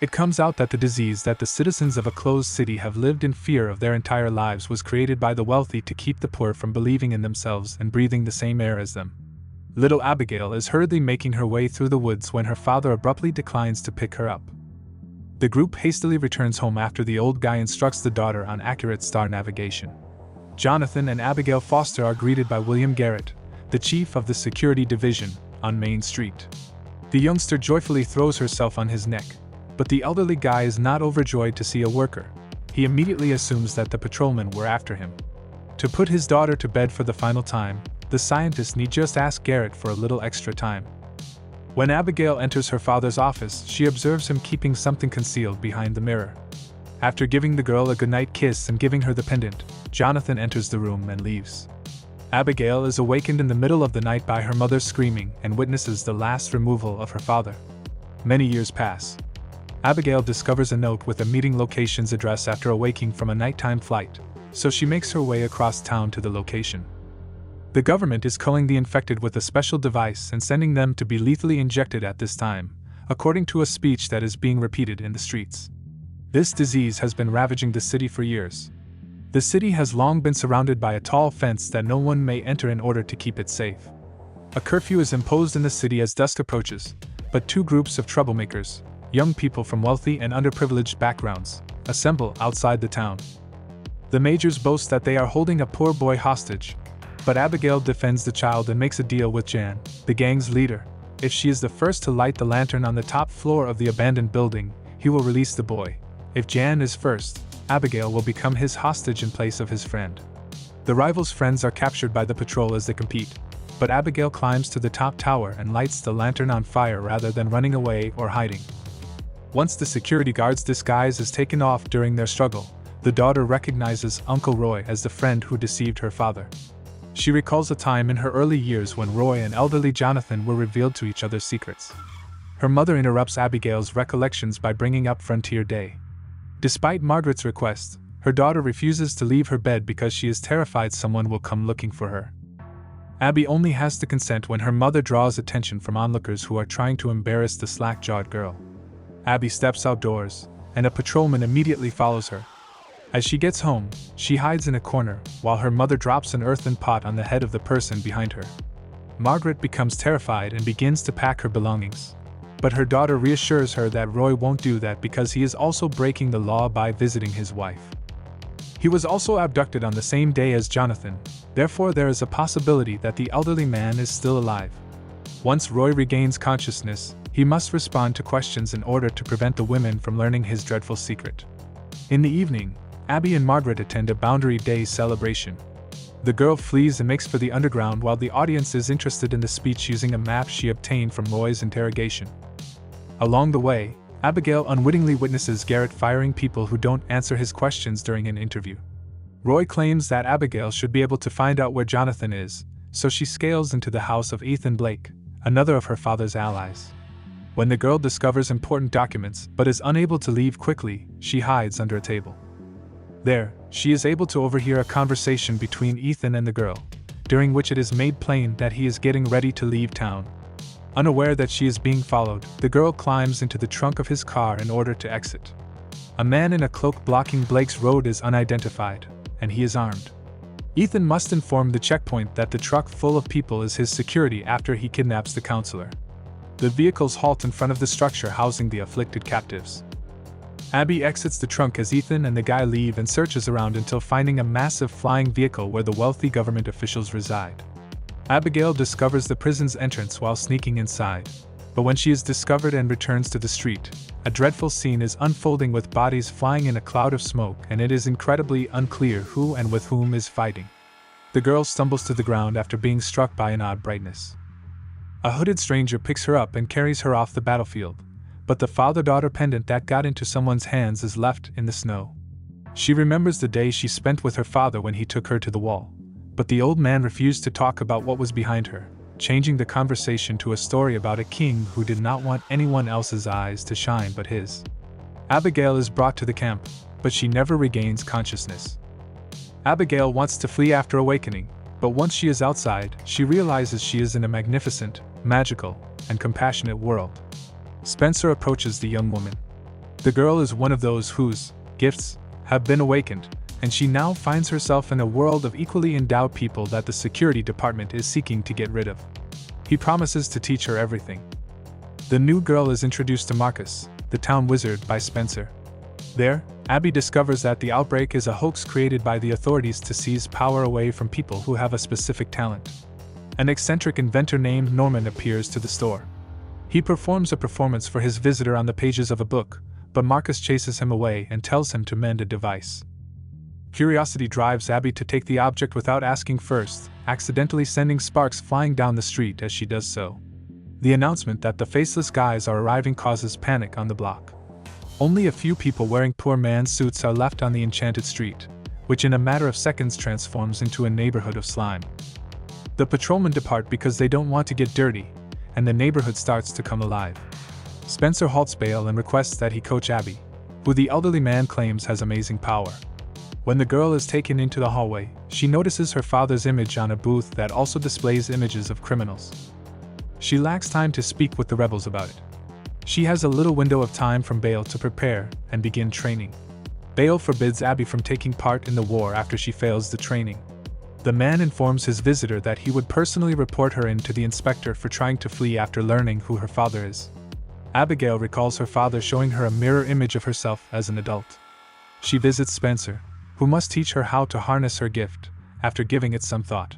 It comes out that the disease that the citizens of a closed city have lived in fear of their entire lives was created by the wealthy to keep the poor from believing in themselves and breathing the same air as them. Little Abigail is hurriedly making her way through the woods when her father abruptly declines to pick her up. The group hastily returns home after the old guy instructs the daughter on accurate star navigation. Jonathan and Abigail Foster are greeted by William Garrett, the chief of the security division, on Main Street. The youngster joyfully throws herself on his neck, but the elderly guy is not overjoyed to see a worker. He immediately assumes that the patrolmen were after him. To put his daughter to bed for the final time, the scientist need just ask Garrett for a little extra time. When Abigail enters her father's office, she observes him keeping something concealed behind the mirror. After giving the girl a goodnight kiss and giving her the pendant, Jonathan enters the room and leaves. Abigail is awakened in the middle of the night by her mother screaming and witnesses the last removal of her father. Many years pass. Abigail discovers a note with a meeting location's address after awaking from a nighttime flight, so she makes her way across town to the location. The government is culling the infected with a special device and sending them to be lethally injected at this time, according to a speech that is being repeated in the streets. This disease has been ravaging the city for years. The city has long been surrounded by a tall fence that no one may enter in order to keep it safe. A curfew is imposed in the city as dusk approaches, but two groups of troublemakers, young people from wealthy and underprivileged backgrounds, assemble outside the town. The majors boast that they are holding a poor boy hostage, but Abigail defends the child and makes a deal with Jan, the gang's leader. If she is the first to light the lantern on the top floor of the abandoned building, he will release the boy. If Jan is first, Abigail will become his hostage in place of his friend. The rivals' friends are captured by the patrol as they compete, but Abigail climbs to the top tower and lights the lantern on fire rather than running away or hiding. Once the security guard's disguise is taken off during their struggle, the daughter recognizes Uncle Roy as the friend who deceived her father. She recalls a time in her early years when Roy and elderly Jonathan were revealed to each other's secrets. Her mother interrupts Abigail's recollections by bringing up Frontier Day. Despite Margaret's request, her daughter refuses to leave her bed because she is terrified someone will come looking for her. Abby only has to consent when her mother draws attention from onlookers who are trying to embarrass the slack-jawed girl. Abby steps outdoors, and a patrolman immediately follows her. As she gets home, she hides in a corner, while her mother drops an earthen pot on the head of the person behind her. Margaret becomes terrified and begins to pack her belongings. But her daughter reassures her that Roy won't do that because he is also breaking the law by visiting his wife. He was also abducted on the same day as Jonathan, therefore there is a possibility that the elderly man is still alive. Once Roy regains consciousness, he must respond to questions in order to prevent the women from learning his dreadful secret. In the evening, Abby and Margaret attend a Boundary Day celebration. The girl flees and makes for the underground while the audience is interested in the speech using a map she obtained from Roy's interrogation. Along the way, Abigail unwittingly witnesses Garrett firing people who don't answer his questions during an interview. Roy claims that Abigail should be able to find out where Jonathan is, so she scales into the house of Ethan Blake, another of her father's allies. When the girl discovers important documents but is unable to leave quickly, she hides under a table. There, she is able to overhear a conversation between Ethan and the girl, during which it is made plain that he is getting ready to leave town. Unaware that she is being followed, the girl climbs into the trunk of his car in order to exit. A man in a cloak blocking Blake's road is unidentified, and he is armed. Ethan must inform the checkpoint that the truck full of people is his security after he kidnaps the counselor. The vehicles halt in front of the structure housing the afflicted captives. Abby exits the trunk as Ethan and the guy leave and searches around until finding a massive flying vehicle where the wealthy government officials reside. Abigail discovers the prison's entrance while sneaking inside, but when she is discovered and returns to the street, a dreadful scene is unfolding with bodies flying in a cloud of smoke and it is incredibly unclear who and with whom is fighting. The girl stumbles to the ground after being struck by an odd brightness. A hooded stranger picks her up and carries her off the battlefield, but the father-daughter pendant that got into someone's hands is left in the snow. She remembers the day she spent with her father when he took her to the wall, but the old man refused to talk about what was behind her, changing the conversation to a story about a king who did not want anyone else's eyes to shine but his. Abigail is brought to the camp, but she never regains consciousness. Abigail wants to flee after awakening, but once she is outside, she realizes she is in a magnificent, magical, and compassionate world. Spencer approaches the young woman. The girl is one of those whose gifts have been awakened, and she now finds herself in a world of equally endowed people that the security department is seeking to get rid of. He promises to teach her everything. The new girl is introduced to Marcus, the town wizard, by Spencer. There, Abby discovers that the outbreak is a hoax created by the authorities to seize power away from people who have a specific talent. An eccentric inventor named Norman appears to the store. He performs a performance for his visitor on the pages of a book, but Marcus chases him away and tells him to mend a device. Curiosity drives Abby to take the object without asking first, accidentally sending sparks flying down the street as she does so. The announcement that the faceless guys are arriving causes panic on the block. Only a few people wearing poor man's suits are left on the enchanted street, which in a matter of seconds transforms into a neighborhood of slime. The patrolmen depart because they don't want to get dirty, and the neighborhood starts to come alive. Spencer halts Bale and requests that he coach Abby, who the elderly man claims has amazing power. When the girl is taken into the hallway, she notices her father's image on a booth that also displays images of criminals. She lacks time to speak with the rebels about it. She has a little window of time from Bale to prepare and begin training. Bale forbids Abby from taking part in the war after she fails the training. The man informs his visitor that he would personally report her in to the inspector for trying to flee after learning who her father is. Abigail recalls her father showing her a mirror image of herself as an adult. She visits Spencer, who must teach her how to harness her gift, after giving it some thought.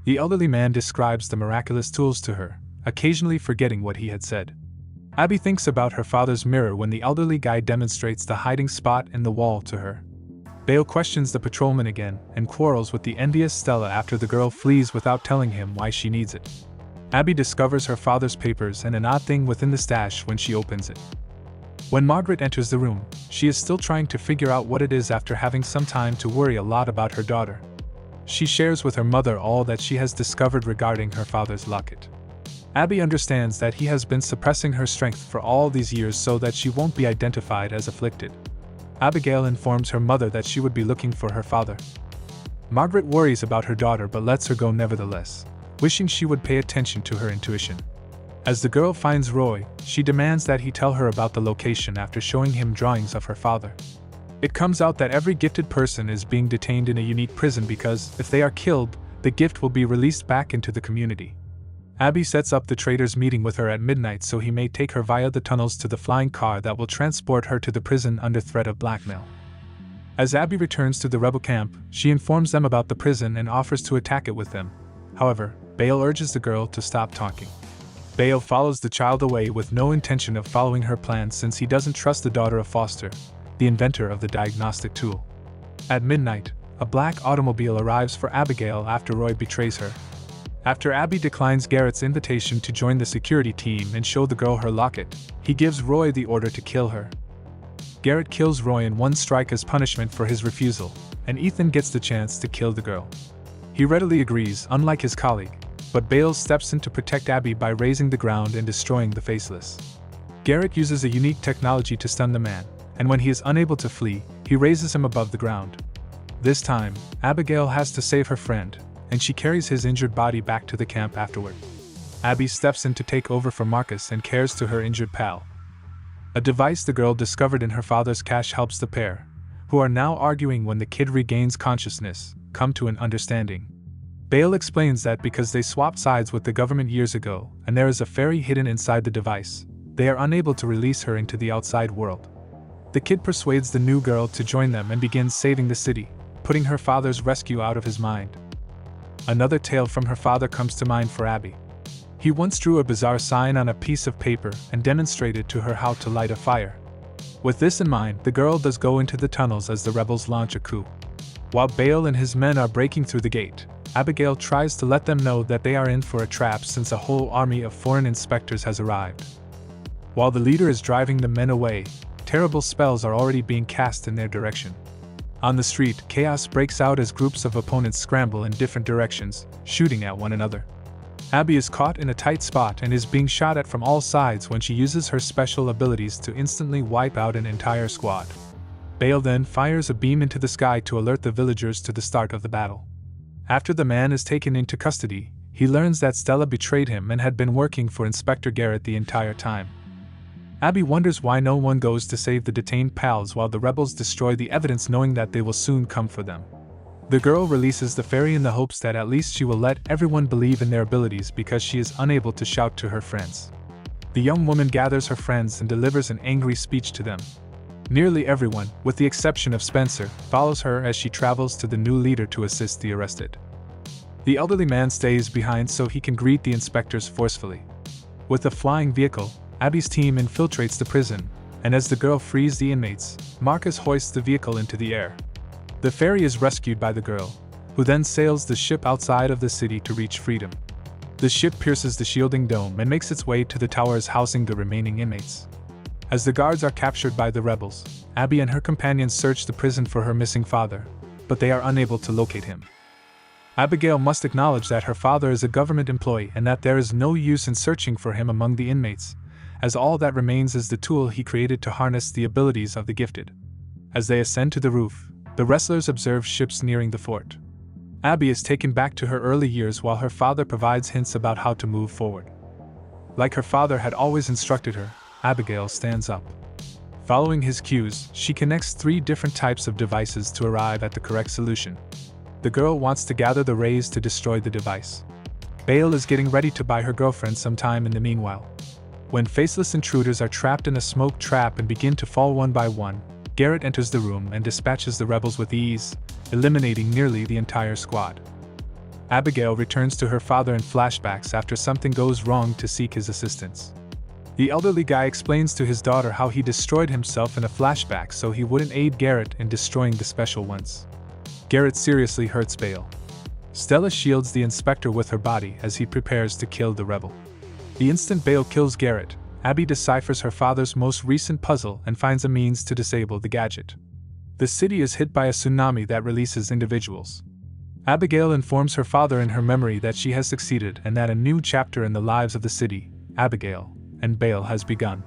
The elderly man describes the miraculous tools to her, occasionally forgetting what he had said. Abby thinks about her father's mirror when the elderly guy demonstrates the hiding spot in the wall to her. Bale questions the patrolman again and quarrels with the envious Stella after the girl flees without telling him why she needs it. Abby discovers her father's papers and an odd thing within the stash when she opens it. When Margaret enters the room, she is still trying to figure out what it is after having some time to worry a lot about her daughter. She shares with her mother all that she has discovered regarding her father's locket. Abby understands that he has been suppressing her strength for all these years so that she won't be identified as afflicted. Abigail informs her mother that she would be looking for her father. Margaret worries about her daughter but lets her go nevertheless, wishing she would pay attention to her intuition. As the girl finds Roy, she demands that he tell her about the location after showing him drawings of her father. It comes out that every gifted person is being detained in a unique prison because, if they are killed, the gift will be released back into the community. Abby sets up the trader's meeting with her at midnight so he may take her via the tunnels to the flying car that will transport her to the prison under threat of blackmail. As Abby returns to the rebel camp, she informs them about the prison and offers to attack it with them. However, Bale urges the girl to stop talking. Bale follows the child away with no intention of following her plans since he doesn't trust the daughter of Foster, the inventor of the diagnostic tool. At midnight, a black automobile arrives for Abigail after Roy betrays her. After Abby declines Garrett's invitation to join the security team and show the girl her locket, he gives Roy the order to kill her. Garrett kills Roy in one strike as punishment for his refusal, and Ethan gets the chance to kill the girl. He readily agrees, unlike his colleague, but Bale steps in to protect Abby by razing the ground and destroying the faceless. Garrett uses a unique technology to stun the man, and when he is unable to flee, he raises him above the ground. This time, Abigail has to save her friend, and she carries his injured body back to the camp afterward. Abby steps in to take over for Marcus and cares to her injured pal. A device the girl discovered in her father's cache helps the pair, who are now arguing when the kid regains consciousness, come to an understanding. Bale explains that because they swapped sides with the government years ago, and there is a fairy hidden inside the device, they are unable to release her into the outside world. The kid persuades the new girl to join them and begins saving the city, putting her father's rescue out of his mind. Another tale from her father comes to mind for Abby. He once drew a bizarre sign on a piece of paper and demonstrated to her how to light a fire. With this in mind, the girl does go into the tunnels as the rebels launch a coup. While Bale and his men are breaking through the gate, Abigail tries to let them know that they are in for a trap since a whole army of foreign inspectors has arrived. While the leader is driving the men away, terrible spells are already being cast in their direction. On the street, chaos breaks out as groups of opponents scramble in different directions, shooting at one another. Abby is caught in a tight spot and is being shot at from all sides when she uses her special abilities to instantly wipe out an entire squad. Bale then fires a beam into the sky to alert the villagers to the start of the battle. After the man is taken into custody, he learns that Stella betrayed him and had been working for Inspector Garrett the entire time. Abby wonders why no one goes to save the detained pals while the rebels destroy the evidence, knowing that they will soon come for them. The girl releases the fairy in the hopes that at least she will let everyone believe in their abilities because she is unable to shout to her friends. The young woman gathers her friends and delivers an angry speech to them. Nearly everyone, with the exception of Spencer, follows her as she travels to the new leader to assist the arrested. The elderly man stays behind so he can greet the inspectors forcefully. With a flying vehicle, Abby's team infiltrates the prison, and as the girl frees the inmates, Marcus hoists the vehicle into the air. The ferry is rescued by the girl, who then sails the ship outside of the city to reach freedom. The ship pierces the shielding dome and makes its way to the towers housing the remaining inmates. As the guards are captured by the rebels, Abby and her companions search the prison for her missing father, but they are unable to locate him. Abigail must acknowledge that her father is a government employee and that there is no use in searching for him among the inmates, as all that remains is the tool he created to harness the abilities of the gifted. As they ascend to the roof, the wrestlers observe ships nearing the fort. Abby is taken back to her early years while her father provides hints about how to move forward. Like her father had always instructed her, Abigail stands up. Following his cues, she connects 3 different types of devices to arrive at the correct solution. The girl wants to gather the rays to destroy the device. Bale is getting ready to buy her girlfriend some time in the meanwhile. When faceless intruders are trapped in a smoke trap and begin to fall one by one, Garrett enters the room and dispatches the rebels with ease, eliminating nearly the entire squad. Abigail returns to her father in flashbacks after something goes wrong to seek his assistance. The elderly guy explains to his daughter how he destroyed himself in a flashback so he wouldn't aid Garrett in destroying the special ones. Garrett seriously hurts Bale. Stella shields the inspector with her body as he prepares to kill the rebel. The instant Bale kills Garrett, Abby deciphers her father's most recent puzzle and finds a means to disable the gadget. The city is hit by a tsunami that releases individuals. Abigail informs her father in her memory that she has succeeded and that a new chapter in the lives of the city, Abigail, and Bale has begun.